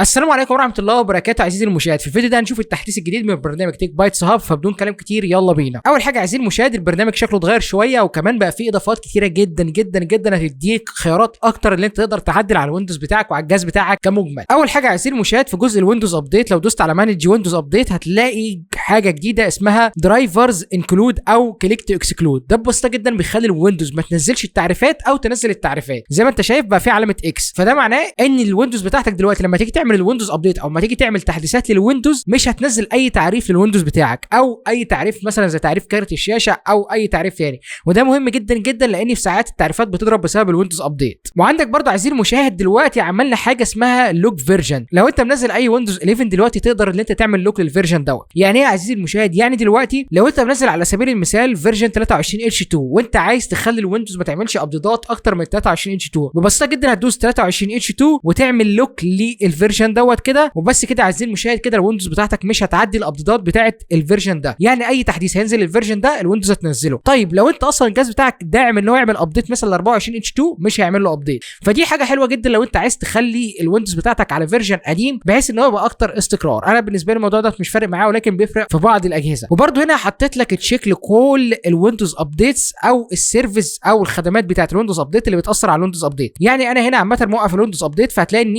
السلام عليكم ورحمه الله وبركاته. عزيزي المشاهد، في الفيديو ده هنشوف التحديث الجديد من برنامج تيك بايتس هاب، فبدون كلام كتير يلا بينا. اول حاجه عزيزي المشاهد، البرنامج شكله اتغير شويه وكمان بقى فيه اضافات كتيره جدا جدا جدا هتديك خيارات اكتر اللي انت تقدر تعدل على الويندوز بتاعك وعلى الجهاز بتاعك كمجمل. اول حاجه عزيزي المشاهد، في جزء الويندوز ابديت لو دوست على مانج ويندوز ابديت هتلاقي حاجه جديده اسمها درايفرز انكلود او كليك تو اكسكلود. ده بسيطه جدا بيخلي الويندوز ما تنزلش التعريفات او تنزل التعريفات. زي ما انت شايف بقى في علامه اكس، فده معناه ان الويندوز بتاعتك دلوقتي لما تيجي تعمل الويندوز ابديت او ما تيجي تعمل تحديثات للويندوز مش هتنزل اي تعريف للويندوز بتاعك او اي تعريف مثلا زي تعريف كارت الشاشه او اي تعريف ثاني. وده مهم جدا جدا لان في ساعات التعريفات بتضرب بسبب الويندوز ابديت. وعندك برضه عزيزي المشاهد دلوقتي عملنا حاجه اسمها لوك فيرجن. لو انت منزل اي ويندوز 11 دلوقتي تقدر ان انت تعمل لوك للفيرجن دوت. يعني ايه يا عزيزي المشاهد؟ يعني دلوقتي لو انت منزل على سبيل المثال فيرجن 23 اتش 2 وانت عايز تخلي الويندوز ما تعملش ابديتات اكتر من 23 اتش 2، ببساطه جدا هتدوس 23 اتش 2 وتعمل لوك للفيرجن دوت كده وبس كده. عزيزي المشاهد كده الويندوز بتاعتك مش هتعدي الابديتات بتاعت الفيرجن ده، يعني اي تحديث هينزل الفيرجن ده الويندوز هتنزله. طيب لو انت اصلا الجهاز بتاعك داعم ان هو يعمل ابديت مثلا 24 اتش 2 مش هيعمل له ابديت. فدي حاجه حلوه جدا لو انت عايز تخلي الويندوز بتاعتك على فيرجن قديم بحيث ان هو يبقى اكتر استقرار. انا بالنسبه لي الموضوع ده مش فارق معايا ولكن بيفرق في بعض الاجهزه. وبرده هنا حطيت لك تشيك لكل الويندوز ابديتس او السيرفيس او الخدمات بتاعت الويندوز ابديت اللي بتاثر على الويندوز ابديت. يعني انا هنا عامه موقف الويندوز ابديت، فهتلاقي ان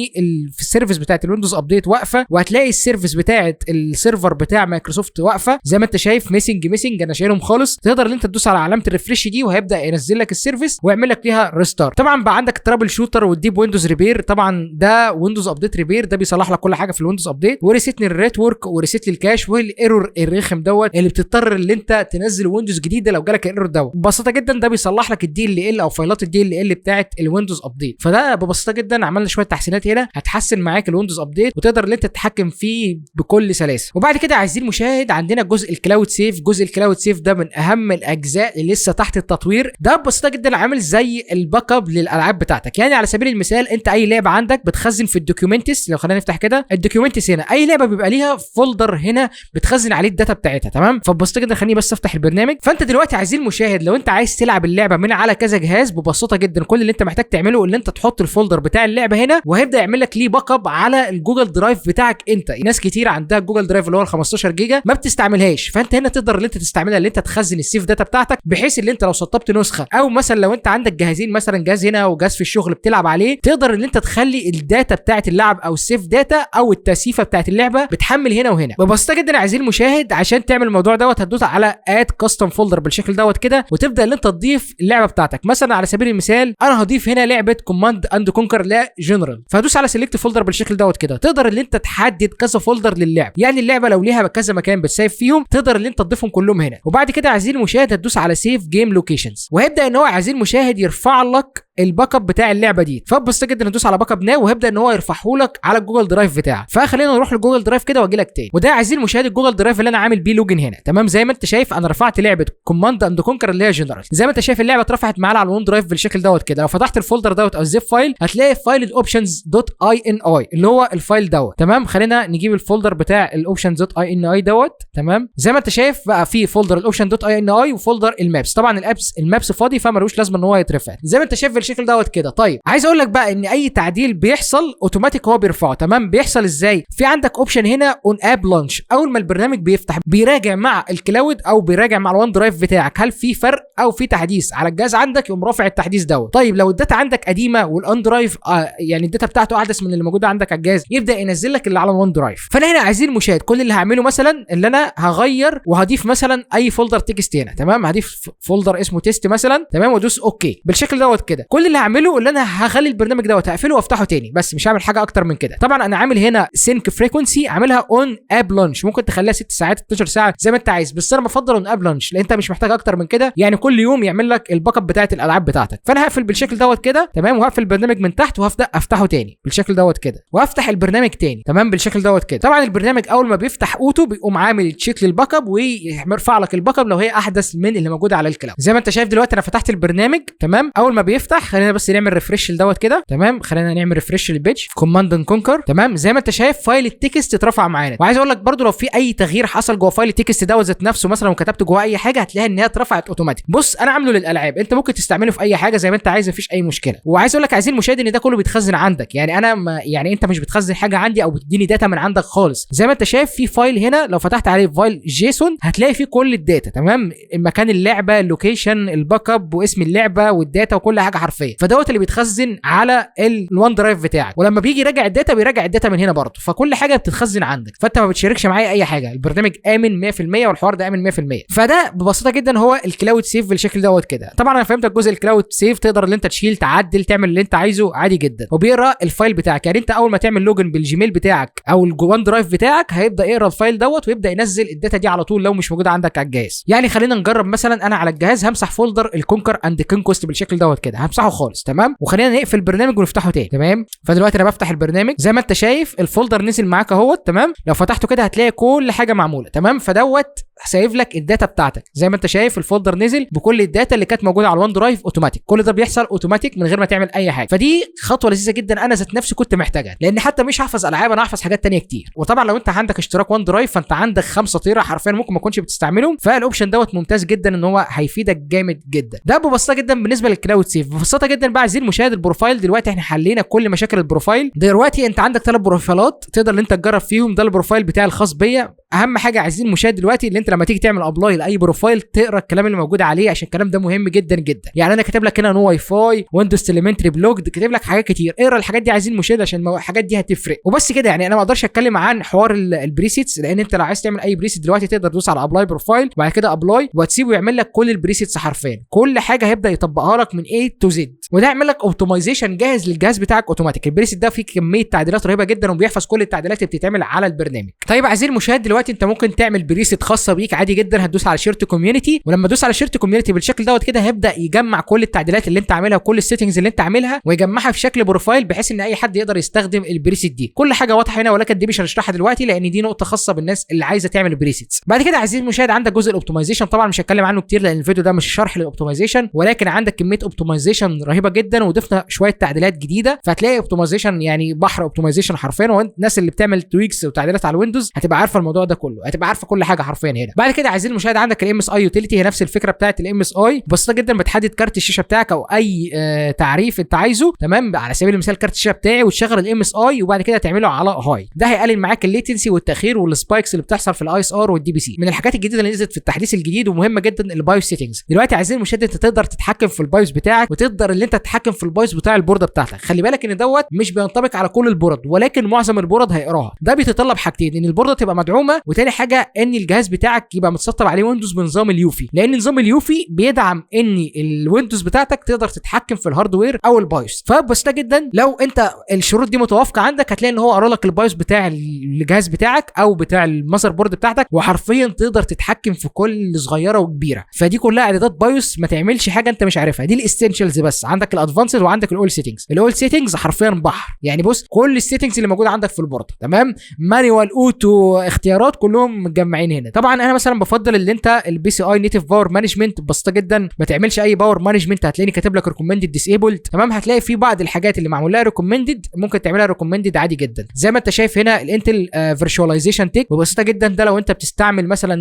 في السيرفيس بتاعت الويندوز ابديت واقفه، وهتلاقي السيرفيس بتاعت السيرفر بتاع مايكروسوفت واقفه زي ما انت شايف. ميسنج انا شايلهم خالص. تقدر ان انت تدوس على علامه الريفريش دي وهيبدا ينزل لك السيرفيس ويعمل لك ليها ريستارت. طبعا بقى عندك الترابل شوتر والديب ويندوز ريبير، طبعا ده ويندوز ابديت ريبير، ده بيصلح لك كل حاجه في الويندوز ابديت، وريسيت للنتورك وريسيت للكاش والايرور الرخم دوت اللي بتضطر ان انت تنزل ويندوز جديده لو جالك الايرور دوت. ببساطه جدا ده بيصلح لك الدي ال ال او فايلات الدي ال ال بتاعت الويندوز ابديت. فده ببساطه جدا عملنا شويه تحسينات هنا هتحسن معاك الويندوز ابديت وتقدر ان انت تتحكم فيه بكل سلاسه. وبعد كده عايزين المشاهد عندنا جزء الكلاود سيف. جزء الكلاود سيف ده من اهم الاجزاء اللي لسه تحت التطوير. ده ببساطه جدا عامل زي الباك اب للالعاب بتاعتك. يعني على سبيل المثال انت اي لعبه عندك بتخزن في الدوكيومنتس. لو خلينا نفتح كده الدوكيومنتس، هنا اي لعبه بيبقى ليها فولدر هنا بتخزن عليه الداتا بتاعتها، تمام؟ فببساطه جدا خليني بس افتح البرنامج. فانت دلوقتي عايزين المشاهد لو انت عايز تلعب اللعبه من على كذا جهاز ببساطه جدا كل اللي انت محتاج تعمله ان انت تحط الفولدر بتاع اللعبه هنا وهيبدا يعمل لك ليه باك اب على الجوجل درايف بتاعك. انت ناس كتير عندها الجوجل درايف اللي هو ال 15 جيجا ما بتستعملهاش، فانت هنا تقدر ان انت تستعملها ان انت تخزن السيف داتا بتاعتك بحيث ان انت لو سطبت نسخه او مثلا لو انت عندك جهازين، مثلا جهاز هنا وجهاز في الشغل بتلعب عليه، تقدر ان انت تخلي الداتا بتاعت اللعب او السيف داتا او التسيفه بتاعت اللعبه بتحمل هنا وهنا. ببساطه جدا عايزين المشاهد عشان تعمل الموضوع دوت هتدوس على اد كاستم فولدر بالشكل دوت كده وتبدا ان انت تضيف اللعبه بتاعتك. مثلا على سبيل المثال انا هضيف هنا لعبه كوماند اند كونكر لا جنرال، فهدوس على سيلكت فولدر بالشكل دوت كده. تقدر ان انت تحدد كذا فولدر للعب، يعني اللعبه لو ليها كذا مكان بتسيف فيهم تقدر ان انت تضيفهم كلهم هنا. وبعد كده عايزين المشاهد هتدوس على سيف جيم لوكيشنز وهيبدا ان هو عايزين المشاهد يرفع لك الباك اب بتاع اللعبه دي. فبسيطه جدا ندوس على باك اب ناو وهيبدا ان هو يرفعه لك على الجوجل درايف بتاعك. فخلينا نروح للجوجل درايف كده واجي لك تاني. وده عايزين المشاهد الجوجل درايف اللي انا عامل بيه لوجن هنا، تمام؟ زي ما انت شايف انا رفعت لعبه كوماند اند كونكر اللي هي جنرال. زي ما انت شايف اللعبه اترفعت معانا على الون درايف بالشكل دوت كده. لو فتحت الفولدر دوت او الزيب فايل هتلاقي فايل الاوبشنز دوت اي ان اي اللي هو الفايل دوت، تمام؟ خلينا نجيب الفولدر بتاع الاوبشنز دوت اي ان اي دوت، تمام؟ زي ما انت شايف بقى في فولدر الاوبشن دوت اي ان اي وفولدر المابس. طبعا المابس فاضي فمالوش لازمه ان هو يترفع زي ما انت شايف بالشكل دوت كده. طيب عايز اقول لك بقى ان اي تعديل بيحصل اوتوماتيك هو بيرفعه، تمام؟ بيحصل ازاي؟ في عندك اوبشن هنا اون اب لانش. اول ما البرنامج بيفتح بيراجع مع الكلاود او بيراجع مع الوان درايف بتاعك هل في فرق او في تحديث على الجهاز عندك، يقوم رافع التحديث دوت. طيب لو الداتا عندك قديمه والان درايف يعني الداتا بتاعته احدث من اللي موجوده عندك على الجهاز يبدا ينزل لك اللي على الوان درايف. فانا هنا عايزين المشاهد كل اللي هعمله مثلا اللي انا هغير وهضيف مثلا اي فولدر تكست هنا، تمام؟ هضيف فولدر اسمه تيست مثلا، تمام؟ وادوس اوكي بالشكل دوت كده. كل اللي هعمله اللي انا هخلي البرنامج دوت هقفله وافتحه تاني بس مش هعمل حاجه اكتر من كده. طبعا انا عامل هنا سينك فريكونسي عاملها اون اب لانش، ممكن تخليها 6 ساعات 12 ساعه زي ما انت عايز، بس انا بفضل اون اب لانش لان انت مش محتاج اكتر من كده، يعني كل يوم يعمل لك الباك اب بتاعت الالعاب بتاعتك. فانا هقفل بالشكل دوت كده، تمام؟ وهقفل البرنامج من تحت وهبدا افتحه تاني بالشكل دوت كده وافتح البرنامج تاني، تمام؟ بالشكل دوت كده. طبعا البرنامج اول ما بيفتح اوتو بيقوم عامل تشيك للباك اب ويرفع لك الباك اب لو هي احدث من اللي موجوده على الكلاود. زي ما انت شايف دلوقتي انا فتحت البرنامج، تمام؟ اول ما بيفتح خلينا بس نعمل ريفرش لدوت كده. تمام، خلينا نعمل ريفرش للبيج كوماند اند كونكر. تمام، زي ما انت شايف فايل التكست اترفع معانا. وعايز اقول لك برده لو في اي تغيير حصل جوه فايل التكست دوت ذات نفسه مثلا وكتبت جوه اي حاجه هتلاقيها ان هي اترفعت اوتوماتيك. بص انا عامله للالعاب، انت ممكن تستعمله في اي حاجه زي ما انت عايز، مفيش اي مشكله. وعايز اقول لك عايزين المشاهد ان ده كله بيتخزن عندك، يعني انا يعني انت مش بتخزن حاجه عندي او بتديني داتا من عندك خالص. زي ما انت شايف في فايل هنا لو فتحت عليه فايل جيسون هتلاقي فيه كل الداتا. تمام، مكان اللعبه، اللوكيشن، الباك اب، واسم اللعبه والداتا وكل حاجه حرفيا. فدوت اللي بيتخزن على الوان درايف بتاعك، ولما بيجي يراجع الداتا بيراجع الداتا من هنا برضه، فكل حاجه بتتخزن عندك، فانت ما بتشاركش معايا اي حاجه. البرنامج امن 100% والحوار ده امن 100%. فده ببساطه جدا هو الكلاود سيف بالشكل دوت كده. طبعا انا فهمتك جزء الكلاود سيف تقدر ان انت تشيل تعدل تعمل اللي انت عايزه عادي جدا، وبيقرا الفايل بتاعك. يعني انت اول ما تعمل لوجن بالجيميل بتاعك او الوان درايف بتاعك هيبدا يقرا الفايل دوت ويبدا ينزل الداتا دي على طول لو مش موجوده عندك على الجهاز. يعني خلينا نجرب مثلا انا على الجهاز همسح فولدر الكونكر اند كونكوست بالشكل دوت كده، همسحه خالص. تمام، وخلينا نقفل البرنامج ونفتحه تاني. تمام، فدلوقتي انا بفتح البرنامج زي ما انت شايف الفولدر نزل معاك اهوت. تمام، لو فتحته كده هتلاقي كل حاجه معموله. تمام، فدوت سايف لك الداتا بتاعتك زي ما انت شايف الفولدر نزل بكل الداتا اللي كانت موجوده على الوان درايف اوتوماتيك. كل ده بيحصل اوتوماتيك من غير ما تعمل اي حاجه. فدي خطوه لذيذه جدا انا ذات نفسي كنت محتاجها، لان حتى مش هحفظ العاب انا هحفظ حاجات تانية كتير. وطبعا لو انت عندك اشتراك وان درايف فانت عندك 5 تيرا حرفيا ممكن ما تكونش بتستعملهم، فالاوبشن دوت ممتاز جدا ان هو هيفيدك جامد جدا. ده ببساطه جدا بالنسبه للكلاود سيف. ببساطه جدا بقى عايزين مشاهد البروفايل. دلوقتي احنا حلينا كل مشاكل البروفايل. دلوقتي انت عندك 3 بروفايلات تقدر ان انت تجرب فيهم. ده البروفايل بتاعي الخاص بيا. اهم حاجه عايزين مشاهد دلوقتي اللي انت لما تيجي تعمل ابلاي لاي بروفايل تقرا الكلام اللي موجود عليه، عشان الكلام ده مهم جدا جدا. يعني انا كاتب لك هنا نو واي فاي، ويندوز تيليمنتري بلوجد، كاتب لك حاجات كتير. اقرا الحاجات دي عايزين مشاهد عشان الحاجات دي هتفرق. وبس كده، يعني انا ما اقدرش اتكلم عن حوار البريسيتس، لان انت لو عايز تعمل اي بريسيت دلوقتي تقدر تدوس على ابلاي بروفايل وبعد كده ابلاي وهتسيبه يعمل لك كل البريسيتس حرفيا. كل حاجه هيبدا يطبقها لك من A to Z، وده يعمل لك اوبتمايزيشن جاهز للجهاز بتاعك اوتوماتيك. البريسيت ده فيه كميه تعديلات رهيبه جدا وبيحفظ كل التعديلات اللي بتتعمل على البرنامج. طيب عايزين المشاهد دلوقتي انت ممكن تعمل بريسيت خاصه بيك عادي جدا. هتدوس على شيرت كوميونتي، ولما تدوس على شيرت كوميونتي بالشكل دوت كده هيبدا يجمع كل التعديلات اللي انت عاملها وكل السيتنجز اللي انت عاملها ويجمعها في شكل بروفايل بحيث ان اي حد يقدر يستخدم البريسيت دي. كل حاجه واضحه هنا، ولكن دي مش هنشرحها دلوقتي لان دي نقطه خاصه بالناس اللي عايزه تعمل بريسيتس. بعد كده عايزين المشاهد عندك جزء الاوبتمايزيشن. طبعا مش هتكلم عنه كتير لان الفيديو ده مش شرح للاوبتمايزيشن، ولكن عندك كميه اوبتمايزيشن رهيبه جدا وضفنا شويه تعديلات جديده، فهتلاقي اوبتمايزيشن يعني بحر اوبتمايزيشن حرفيا. والناس اللي بتعمل تويكس وتعديلات على الويندوز هتبقى عارفه الموضوع ده كله، هتبقى عارفه كل حاجه حرفيا هنا. بعد كده عايزين المشاهد عندك الام اس اي يوتيليتي، هي نفس الفكره بتاعت الام اس اي، بسيطه جدا. بتحدد كارت الشاشه بتاعك او اي تعريف انت عايزه. تمام، على سبيل المثال كارت الشاشه بتاعي وتشغل الام اس اي وبعد كده تعمله على هاي. ده هيقلل معاك الليتنسي والتاخير والسبايكس اللي بتحصل في الاي اس ار والدي بي سي. من الحاجات الجديده اللي نزلت في التحديث الجديد ومهمه جدا البايوس سيتنجز. دلوقتي عايزين المشاهد انت تقدر تتحكم في البايوس بتاعك وتقدر ان انت تتحكم في البايوس بتاع البورده بتاعتك. خلي بالك ان دوت مش بينطبق على كل البورد، ولكن معظم البورد هيقراها. ده بيتطلب حاجتين، ان البورده تبقى مدعومه، وتاني حاجه ان الجهاز بتاعك يبقى متسطب عليه ويندوز بنظام اليوفي، لان نظام اليوفي بيدعم ان الويندوز بتاعتك تقدر تتحكم في الهاردوير او البايوس. فبسيطه جدا لو انت الشروط دي متوافقه عندك هتلاقي ان هو قرا لك البايوس بتاع الجهاز بتاعك او بتاع المذر بورد بتاعتك، وحرفيا تقدر تتحكم في كل صغيره وكبيره. فدي كلها اعدادات بايوس ما تعملش حاجه انت مش عارفها. دي الاستنشالز بس. عندك الادفانسد وعندك الاول سيتنجز. الاول سيتنجز حرفيا بحر، يعني بص كل السيتنجز اللي موجوده عندك في البورد. تمام، مانيوال، اوتو، اختيارات، كلهم متجمعين هنا. طبعا انا مثلا بفضل ان انت البي سي اي نيتف باور مانجمنت بسيطه جدا، ما تعملش اي باور مانجمنت. هتلاقيني كاتب لك ريكومندد ديسيبلد. تمام، هتلاقي في بعض الحاجات اللي معمول لها ريكومندد ممكن تعملها ريكومندد عادي جدا. زي ما انت شايف هنا الانتل فيرتشواليزيشن تيك ببساطه جدا. ده لو انت بتستعمل مثلا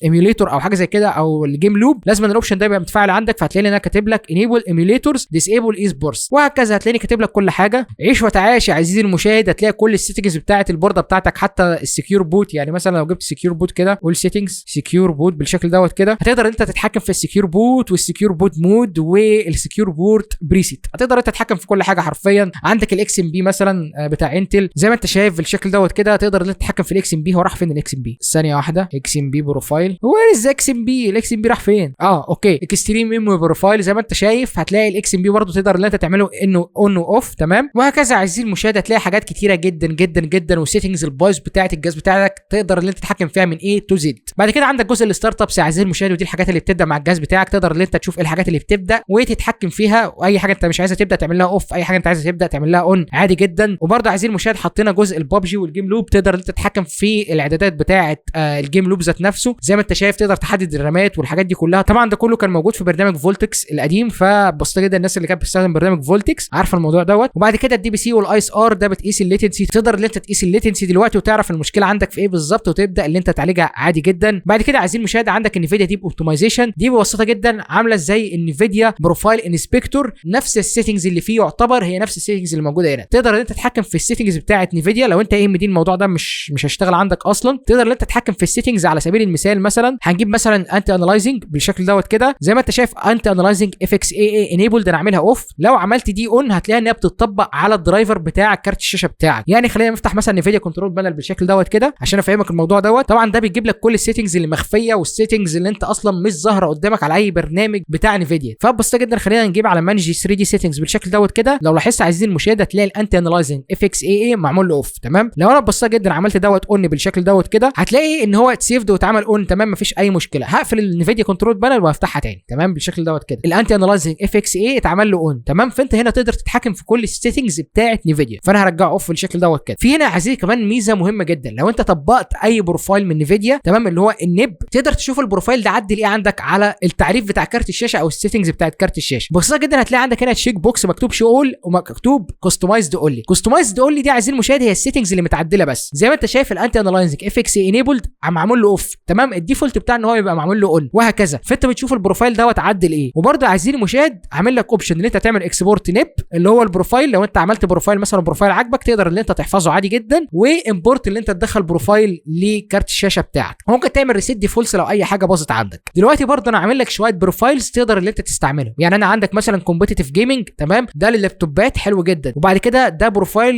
ايميوليتور او حاجه زي كده او الجيم لوب لازم الاوبشن ده يبقى متفاعل عندك. فهتلاقيني انا كاتب لك انيبل ايميوليتورز ديسيبل اي سبورتس وهكذا. هتلاقيني كاتب لك كل حاجه. عيش وتعايش يا عزيزي المشاهد. هتلاقي كل السيتنجز بتاعه البورده بتاعتك، حتى السكيور بوت. يعني مثلا لو جبت سكيور بوت كده قول سيتنجز سكيور بوت بالشكل دوت كده، هتقدر انت تتحكم في السكيور بوت والسكيور بوت مود والسكيور بوت بريسيت. هتقدر انت تتحكم في كل حاجه حرفيا. عندك الاكس ام بي مثلا بتاع انتل زي ما انت شايف بالشكل دوت كده، تقدر انت تتحكم في الاكس ام بي. هو راح فين الاكس ام بي؟ ثانيه واحده. اكس ام بي بروفايل، وير از اكس ام بي؟ الاكس ام بي راح فين؟ اوكي، اكستريم ميموري بروفايل. زي ما انت شايف هتلاقي الاكس ام بي برضه تقدر ان انت تعمله انه اون واوف. تمام، وهكذا عايزين المشاهد. هتلاقي حاجات كتيره جدا جدا جدا، وسيتنجز البايوس بتاعه الجهاز بتاعك تقدر ان انت تتحكم فيها من A to Z. زد. بعد كده عندك جزء الستارت ابس يا عزيزي المشاهد، ودي الحاجات اللي بتبدا مع الجهاز بتاعك، تقدر ان انت تشوف ايه الحاجات اللي بتبدا وتتحكم فيها، واي حاجه انت مش عايزها تبدا تعمل لها اوف، اي حاجه انت عايزها تبدا تعمل لها اون عادي جدا. وبرده عزيزي المشاهد حطينا جزء الببجي والجيم لوب، تقدر انت تتحكم في الاعدادات بتاعه الجيم لوب ذات نفسه زي ما انت شايف، تقدر تحدد الرامات والحاجات دي كلها. طبعا ده كله كان موجود في برنامج فولتكس القديم، فبسيطه جدا الناس اللي كانت بتستخدم برنامج فولتكس عارفه الموضوع دوت. وبعد كده الدي بي سي والاي اس ار ده بتقيس الليتنسي، تقدر ان انت تقيس الليتنسي دلوقتي وتعرف المشكله عندك في ايه بالظبط وتبدا ان انت تعالجها عادي جدا. بعد كده عايزين المشاهد عندك انفيديا ديب اوبتمايزيشن، دي ببساطه جدا عامله زي انفيديا بروفايل انسبكتور، نفس السيتنجز اللي فيه يعتبر هي نفس السيتنجز اللي موجوده هنا. تقدر ان انت تتحكم في السيتنجز بتاعه انفيديا، لو انت ايه مدين الموضوع ده مش هيشتغل عندك اصلا، تقدر ان انت تتحكم في السيتنجز. على سبيل المثال مثلا هنجيب مثلا انتي انالايزنج بالشكل دوت كده، زي ما انت شايف انتي انالايزنج اف اكس اي اي انيبلد، انا عاملها اوف. لو عملت دي اون هتلاقي ان هي بتطبق على الدرايفر بتاع كارت الشاشه بتاعك. يعني خلينا نفتح مثلا انفيديا كنترول بانل بالشكل دوت كده عشان افهمك الموضوع دوت. طبعا ده بيجيب لك كل السيتنجز اللي مخفيه والسيتنجز اللي انت اصلا مش ظاهره قدامك على اي برنامج بتاع انفيديا. فبسيطه جدا خلينا نجيب على مانج 3 دي سيتنجز بالشكل دوت كده. لو لاحظت عايزين المشاهد هتلاقي الانتي انالايزنج اف اكس اي اي معمول له اوف. تمام، لو انا ببساطه جدا عملت دوت اون بالشكل دوت كده هتلاقي ان هو اتسيفد واتعمل اون. تمام، مفيش اي مشكله. هقفل الانفيديا كنترول بانل وهفتحها تاني. تمام بالشكل دوت كده الانتي انالايزنج اف اكس اي اتعمل له اون. تمام، فانت هنا تقدر تتحكم في كل السيتنجز بتاعه نيفيديا. فانا هرجعه اوف بالشكل دوت كده. في هنا يا عزيزي كمان ميزه مهمه جدا، لو انت طبقت اي بروفايل من نيفيديا تمام اللي هو النب، تقدر تشوف البروفايل ده عدل ايه عندك على التعريف بتاع كارت الشاشه او السيتنجز بتاعه كارت الشاشه. ببساطه جدا هتلاقي عندك هنا تشيك بوكس مكتوب شو اول ومكتوب كستمايزد اونلي. كستمايزد اونلي دي عايزين المشاهد هي السيتنجز اللي متعدله بس، زي ما انت شايف الانتي انالايزنج اف اكس انيبلد معمول له اوف. تمام، الديفولت بتاع ان هو يبقى معمول له اون وهكذا. فانت بتشوف البروفايل دوت عدل ايه. وبرده عايزين المشاهد عامل لك اوبشن ان انت تعمل اكسبورت نب اللي هو البروفايل. لو انت عملت بروفايل مثلا بروفايل عاجبك تقدر ان انت تحفظه عادي جدا، وامبورت اللي انت تدخل بروفايل لكارت الشاشه بتاعك. ممكن تعمل ريسيت ديفولتس لو اي حاجه باظت عندك. دلوقتي برضه انا عامل لك شويه بروفايلز تقدر ان انت تستعملهم. يعني انا عندك مثلا كومبيتيتيف جيمنج، تمام، ده لللابتوبات حلو جدا. وبعد كده ده بروفايل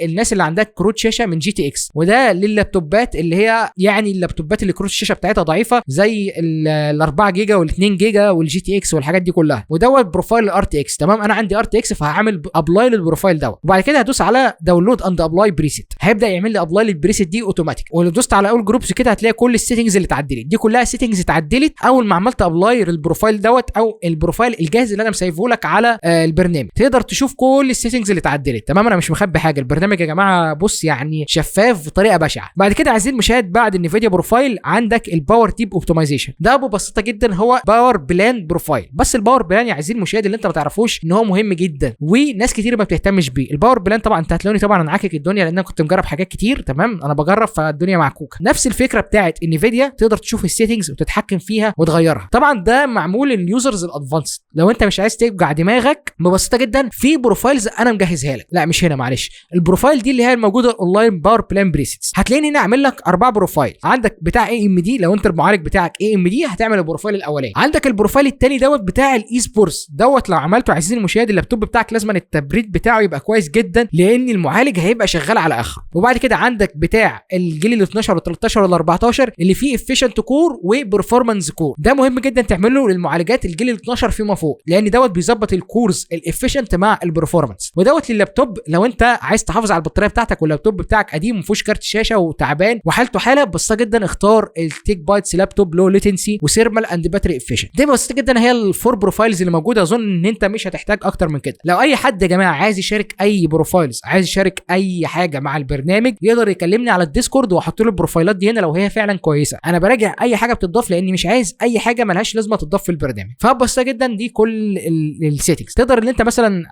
للناس اللي عندها كروت شاشه من جي تي اكس، وده لللابتوبات اللي هي يعني اللابتوبات اللي كروت الشاشه بتاعتها ضعيفه زي ال 4 جيجا وال 2 جيجا والجي تي اكس والحاجات دي كلها. ودوت بروفايل الار تي اكس. تمام، انا عندي ار تي اكس فهعمل ابلاي للبروفايل دوت. وبعد كده هدوس على داونلود اند ابلاي بريسيت، هيبدا يعمل لي ابلاي للبريسيت دي اوتوماتيك. ولو دوست على اول جروبس كده هتلاقي كل السيتنجز اللي اتعدلت دي كلها سيتنجز اتعدلت اول ما عملت ابلاي للبروفايل دوت او البروفايل الجاهز اللي انا مسيفه لك على البرنامج. تقدر تشوف كل السيتنجز اللي اتعدلت. تمام، انا مش مخبي حاجه، البرنامج يا جماعه بص يعني شفاف بطريقه بشعه. بعد كده عايزين المشاهد بعد النفيديا بروفايل عندك الباور تيب اوبتمايزيشن، ده ببساطه جدا هو باور بلان بروفايل. بس الباور بلان يا عايزين المشاهد اللي انت ما تعرفوش ان هو مهم جدا وناس كتير ما بتهتمش بيه. الباور بلان طبعا انت هتلاقوني طبعا انا عاكك الدنيا لان انا كنت مجرب حاجات كتير. تمام، انا بجرب فالدنيا معكوكه. نفس الفكره بتاعت انفيديا، تقدر تشوف السيتنجز وتتحكم فيها وتغيرها. طبعا ده معمول لليوزرز الادفانسد، لو انت مش عايز توجع دماغك ببساطه جدا في بروفايلز انا مجهزها لك. لا مش هنا، معلش، البروفايل دي اللي هي الموجوده اونلاين باور بلان بريسيتس. هتلاقيني هنا اعمل لك 4 بروفايل. عندك بتاع اي ام دي، لو انت المعالج بتاعك اي ام دي هتعمل البروفايل الاولاني. عندك البروفايل الثاني دوت بتاع الاي سبورتس دوت، لو عملته عزيزي المشاهد اللابتوب بتاعك لازم التبريد بتاعه يبقى كويس جدا لان المعالج هيبقى شغال على اخره. وبعد كده عندك بتاع الجيل ال 12 وال 13 وال 14 اللي فيه افيشنت كور وبرفورمانس كور، ده مهم جدا تعمله للمعالجات الجيل ال 12 فيما فوق لان دوت بيظبط الكورز الافيشنت مع البرفورمانس. ودوت لللابتوب لو انت عايز تحافظ على البطاريه بتاعتك واللابتوب بتاعك قديم وما فيهوش كارت شاشه وتعبان وحالته حاله، بسيطه جدا اختار التيك بايتس لابتوب لو ليتنسي وسيرمال اند باتري افيشنت. دي بسيطه جدا هي الفور بروفايلز اللي موجوده. اظن ان انت مش هتحتاج اكتر من كده. لو اي حد يا جماعه عايز يشارك اي بروفايلز، عايز يشارك اي حاجه مع البرنامج، يقدر يكلمني على الديسكورد واحط له البروفايلات دي هنا لو هي فعلا كويسه. انا براجع اي حاجه بتضاف لاني مش عايز اي حاجه ملهاش لازمه تضاف في البرنامج. فبسيطه جدا دي كل السيتنجز. تقدر ان انت مثلا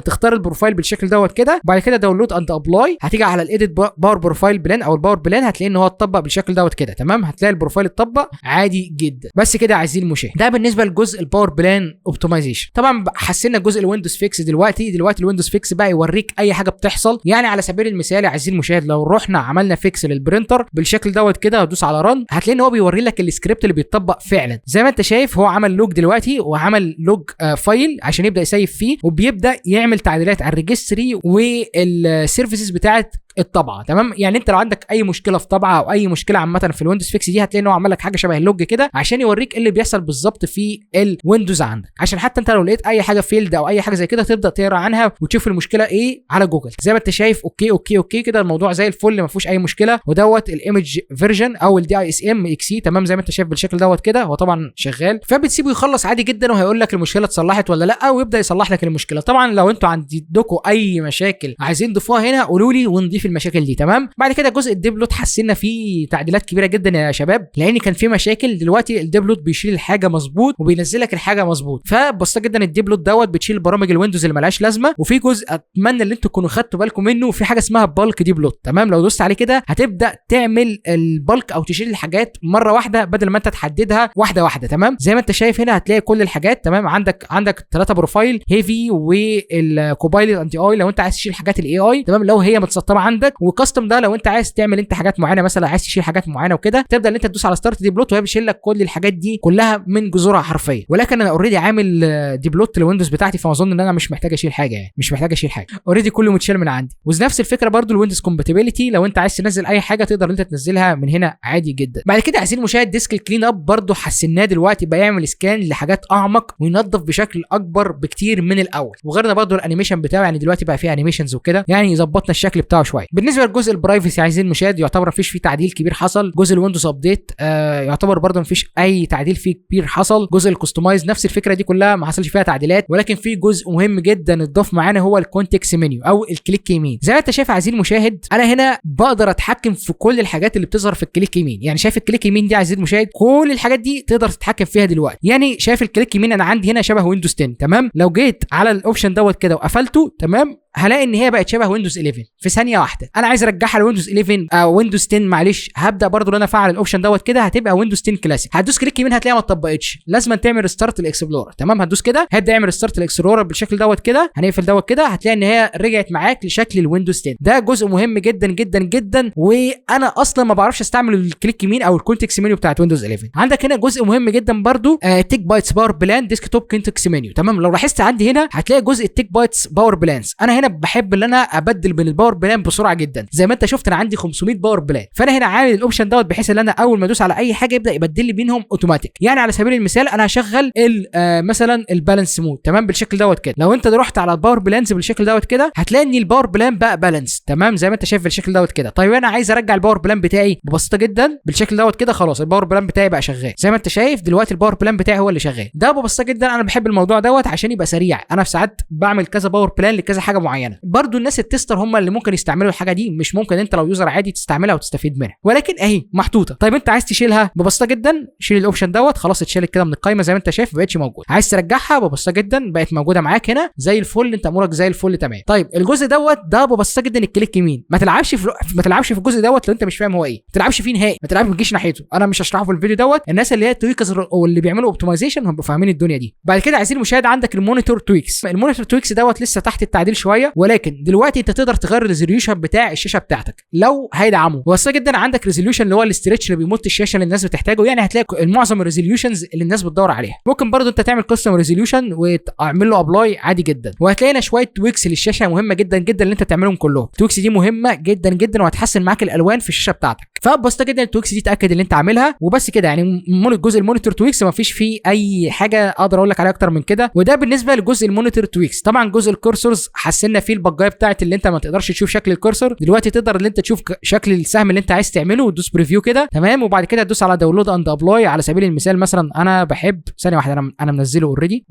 تختار البروفايل بالشكل دوت كده. بعد كده داونلود اند ابلاي، هتيجي على الايديت باور بروفايل بلان او الباور بلان، هتلاقي ان هو اتطبق بالشكل دوت كده. تمام، هتلاقي البروفايل اتطبق عادي جدا. بس كده عايزين المشاهد ده بالنسبه لجزء الباور بلان اوبتمايزيشن. طبعا حسنا جزء الويندوز فيكس دلوقتي الويندوز فيكس بقى يوريك اي حاجه بتحصل. يعني على سبيل المثال يا عزيزي المشاهد لو رحنا عملنا فيكس للبرينتر بالشكل دوت كده وتدوس على رن، هتلاقي ان هو بيوري لك السكريبت اللي بيتطبق فعلا. زي ما انت شايف هو عمل لوج دلوقتي وعمل لوج فايل عشان يبدا يسيف فيه، وبيبدا يعمل تعديلات على الريجستري والسيرفيسز بتاعت الطبعه. تمام، يعني انت لو عندك اي مشكله في طبعه او اي مشكله عامه في الويندوز فيكس دي، هتلاقي ان هو عمل لك حاجه شبه اللوج كده عشان يوريك ايه اللي بيحصل بالظبط في الويندوز عندك، عشان حتى انت لو لقيت اي حاجه فيلد او اي حاجه زي كده تبدا تقرا عنها وتشوف المشكله ايه على جوجل. زي ما انت شايف اوكي اوكي اوكي كده الموضوع زي الفل، ما فيهوش اي مشكله. ودوت الايمج فيرجن او الدي اي اس ام اكس اي. تمام، زي ما انت شايف بالشكل دوت كده، هو طبعا شغال، فبتسيبه يخلص عادي جدا وهيقول لك المشكله اتصلحت ولا لا، ويبدا يصلح لك المشكله. طبعا لو انتوا عندكم اي مشاكل عايزين تضيفوها هنا قولوا لي ونضيف المشاكل دي. تمام، بعد كده جزء الديبلوت حسنا فيه تعديلات كبيره جدا يا شباب، لان كان في مشاكل. دلوقتي الديبلوت بيشيل الحاجه مظبوط وبينزل لك الحاجه مظبوط، فبسيطه جدا الديبلوت دوت بتشيل برامج الويندوز اللي ملهاش لازمه. وفي جزء اتمنى ان انتوا تكونوا خدتوا بالكم منه، في حاجه اسمها بالك ديبلوت. تمام، لو دوست عليه كده هتبدا تعمل البالك او تشيل الحاجات مره واحده بدل ما انت تحددها واحده واحده. تمام، زي ما انت شايف هنا هتلاقي كل الحاجات. تمام، عندك 3 بروفايل، هيفي والكوبايلوت انتي اي لو انت عايز تشيل حاجات الاي اي. تمام، لو هي متسطبه عندك، وكاستم ده لو انت عايز تعمل انت حاجات معينه، مثلا عايز تشيل حاجات معينه وكده، تبدا ان انت تدوس على ستارت ديبلوت وهي بيشيل لك كل الحاجات دي كلها من جذورها حرفيا. ولكن انا اوريدي عامل ديبلوت للويندوز بتاعتي، فاظن ان انا مش محتاج اشيل حاجه، يعني مش محتاج اشيل حاجه، اوريدي كله متشال من عندي. ونفس الفكره برضو الويندوز كومباتيبيليتي، لو انت عايز تنزل اي حاجه تقدر انت تنزلها من هنا عادي جدا. بعد كده عايزين المشاهد ديسك الكلين اب برضو حسناه دلوقتي، بقى يعمل سكان لحاجات اعمق وينظف بشكل اكبر بكتير من الاول. وغيرنا برضو الانيميشن بتاعه، يعني دلوقتي بقى فيه انيميشنز وكده، يعني ظبطنا الشكل بتاعه شويه. بالنسبه لجزء البرايفسي عايزين المشاهد يعتبر مفيش فيه تعديل كبير حصل. جزء الويندوز ابديت يعتبر برضو مفيش اي تعديل فيه كبير حصل. جزء الكستمايز نفس الفكره دي كلها ما حصلش فيها تعديلات، ولكن في جزء مهم جدا اتضاف معانا هو الكونتكست منيو او الكليك يمين. زي ما انت شايف عايزين المشاهد، انا هنا بقدر اتحكم في كل الحاجات اللي بتظهر في الكليك يمين. يعني شايف الكليك يمين دي عايزين المشاهد، كل الحاجات دي تقدر تتحكم فيها دلوقتي. يعني شايف الكليك يمين انا عندي هنا شبه ويندوز 10. تمام، لو جيت على الاوبشن دوت كده وقفلته، تمام، هلاقي ان هي بقت شبه ويندوز 11 في ثانيه واحده. انا عايز ارجعها لويندوز 11 او ويندوز 10 معلش، هبدا برضو ان انا افعل الاوبشن دوت كده، هتبقى ويندوز 10 كلاسيك. هتدوس كليك يمين هتلاقيها ما اتطبقتش، لازم تعمل ريستارت الاكسبلورر. تمام، هتدوس كده هيبدا يعمل ريستارت الاكسبلورر بالشكل دوت كده. هنقفل دوت كده هتلاقي ان هي رجعت معاك لشكل الويندوز 10. ده جزء مهم جدا جدا جدا، وانا اصلا ما بعرفش استعمل الكليك يمين او الكونتكست منيو بتاعت ويندوز 11. عندك هنا جزء مهم جدا برضو تيك بايتس باور بلان ديسكتوب كونتكست منيو. تمام، لو لاحظت عندي هنا هتلاقي جزء التيك بايتس باور بلانز. انا هنا بحب ان انا ابدل بين الباور بلان بسرعه جدا، زي ما انت شفت انا عندي 500 باور بلان، فانا هنا عامل الاوبشن دوت بحيث ان انا اول ما ادوس على اي حاجه يبدا يبدل لي بينهم اوتوماتيك. يعني على سبيل المثال انا هشغل مثلا البالانس مود. تمام، بالشكل دوت كده. لو انت رحت على الباور بلانز بالشكل دوت كده هتلاقي ان الباور بلان بقى بالانس. تمام، زي ما انت شايف بالشكل دوت كده. طيب انا عايز ارجع الباور بلان بتاعي ببساطه جدا بالشكل دوت كده، خلاص الباور بلان بتاعي بقى شغال. زي ما انت شايف دلوقتي الباور بلان بتاعي هو اللي شغال. ده ببساطه جدا انا بحب الموضوع دوت عشان يبقى سريع. انا في ساعات بعمل كذا باور بلان لكذا حاجه معينه. برضو الناس التستر هم اللي ممكن يستعملوا الحاجه دي، مش ممكن انت لو يوزر عادي تستعملها وتستفيد منها، ولكن اهي محطوطه. طيب انت عايز تشيلها ببساطه جدا، شيل الاوبشن دوت، خلاص اتشالت كده من القائمه زي ما انت شايف، ما بقتش موجوده. عايز ترجعها ببساطه جدا بقت موجوده معاك هنا زي الفل، انت امورك زي الفل تمام. طيب الجزء دوت ده ببساطه جدا الكليك يمين. ما تلعبش في الجزء دوت لو انت مش فاهم هو ايه، ما تلعبش فيه نهائي، ما تجيش ناحيته. انا مش هشرحه في الفيديو دوت، الناس اللي هي تويكرز واللي بيعملوا اوبتمايزيشن هم فاهمين الدنيا دي. بعد كده عايزين المشاهد عندك المونيتور تويكس. المونيتور تويكس دوت لسه تحت التعديل شويه، ولكن دلوقتي انت تقدر تغير الريزوليوشن بتاع الشاشه بتاعتك لو هيدعمه. بسيط جدا، عندك ريزوليوشن اللي هو الاسترتش اللي بيمط الشاشه اللي الناس بتحتاجه، يعني هتلاقي معظم الريزوليوشنز اللي الناس بتدور عليها. ممكن برضو انت تعمل كاستم ريزوليوشن وتعمل له ابلاي عادي جدا، وهتلاقي هنا شويه تويكس للشاشه مهمه جدا جدا اللي انت تعملهم كلهم. التويكس دي مهمه جدا جدا وهتحسن معاك الالوان في الشاشه بتاعتك. فبسيطه جدا التويكس دي تاكد ان انت عاملها وبس كده. يعني جزء المونيتور تويكس ما فيش فيه اي حاجه اقدر اقول لك عليها اكتر من كده. وده بالنسبه لجزء المونيتور تويكس. طبعا جزء الكورسورز حسنا فيه البجايه بتاعت اللي انت ما تقدرش تشوف شكل الكورسور، دلوقتي تقدر ان انت تشوف شكل السهم اللي انت عايز تعمله وتدوس بريفيو كده. تمام، وبعد كده تدوس على داونلود اند ابلاي. على سبيل المثال مثلا انا بحب ثانيه واحده، انا منزله اوريدي.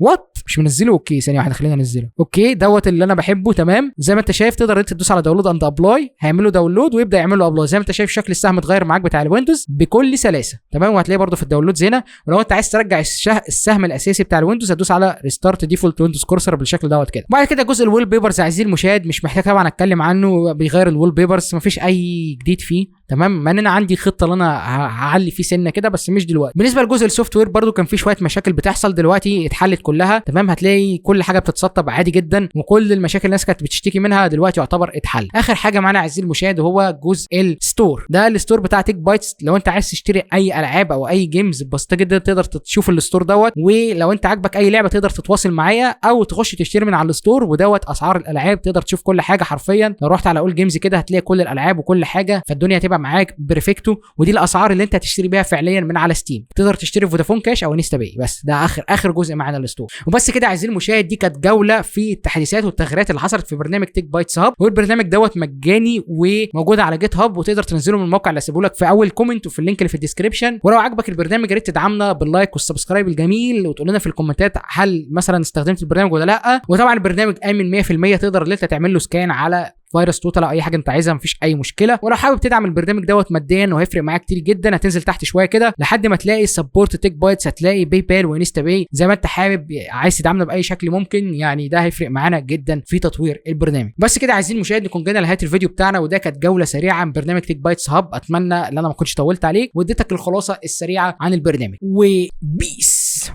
مش منزله؟ اوكي ثانيه واحده خلينا ننزله. اوكي دوت اللي انا بحبه. تمام، زي ما انت شايف تقدر انت تدوس على داونلود اند ابلاي، هيعمله داونلود ويبدا يعمل له ابلاي. زي ما انت شايف شكل السهم اتغير معاك بتاع الويندوز بكل سلاسه. تمام، وهتلاقيه برده في الداونلودز هنا. ولو انت عايز ترجع السهم الاساسي بتاع الويندوز هتدوس على ريستارت ديفولت ويندوز كورسر بالشكل دوت كده. بعد كده جزء الويل بيبرز عايزين المشاهد، مش محتاج طبعا اتكلم عنه، بيغير الويل بيبرز، مفيش اي جديد فيه. تمام، مع ان انا عندي خطه ان انا هعلي فيه سنه كده بس مش دلوقتي. بالنسبه لجزء السوفت وير برده كان في شويه مشاكل بتحصل، دلوقتي اتحلت كلها تمام. هتلاقي كل حاجه بتتسطب عادي جدا، وكل المشاكل الناس كانت بتشتكي منها دلوقتي يعتبر اتحل. اخر حاجه معانا عزيزي المشاهد هو جزء الستور. ده الستور بتاع تيك بايتس، لو انت عايز تشتري اي العاب او اي جيمز بسيطه جدا تقدر تشوف الستور دوت، ولو انت عاجبك اي لعبه تقدر تتواصل معايا او تخش تشتري من على الستور، ودوت اسعار الالعاب تقدر تشوف كل حاجه حرفيا. لو رحت على اول جيمز كده هتلاقي كل الالعاب وكل حاجه، فالدنيا هتبقى معاك بيرفكتو. ودي الاسعار اللي انت هتشتري بيها فعليا من على ستيم. تقدر تشتري فودافون كاش او انستا باي. بس ده اخر جزء معانا الستور. وبس كده عايزين المشاهد، دي كانت جوله في التحديثات والتغييرات اللي حصلت في برنامج تيك بايتس هاب. والبرنامج دوت مجاني وموجود على جيت هاب، وتقدر تنزله من الموقع اللي هسيبه لك في اول كومنت وفي اللينك اللي في الديسكربشن. ولو عجبك البرنامج يا ريت تدعمنا باللايك والسبسكرايب الجميل، وتقول لنا في الكومنتات هل مثلا استخدمت البرنامج ولا لا. وطبعا البرنامج امن 100%، تقدر ان انت تعمل له سكان على فيروس توتال او اي حاجه انت عايزها، مفيش اي مشكله. ولو حابب تدعم البرنامج دوت ماديا وهيفرق معاك كتير جدا، هتنزل تحت شويه كده لحد ما تلاقي سبورت تيك بايتس، هتلاقي باي بال وانستا باي زي ما انت حابب. عايز تدعمنا باي شكل ممكن، يعني ده هيفرق معانا جدا في تطوير البرنامج. بس كده عايزين المشاهد نكون جينا لنهايه الفيديو بتاعنا، وده كانت جوله سريعه عن برنامج تيك بايتس هاب. اتمنى ان انا ما كنتش طولت عليك واديتك الخلاصه السريعه عن البرنامج. وبيس.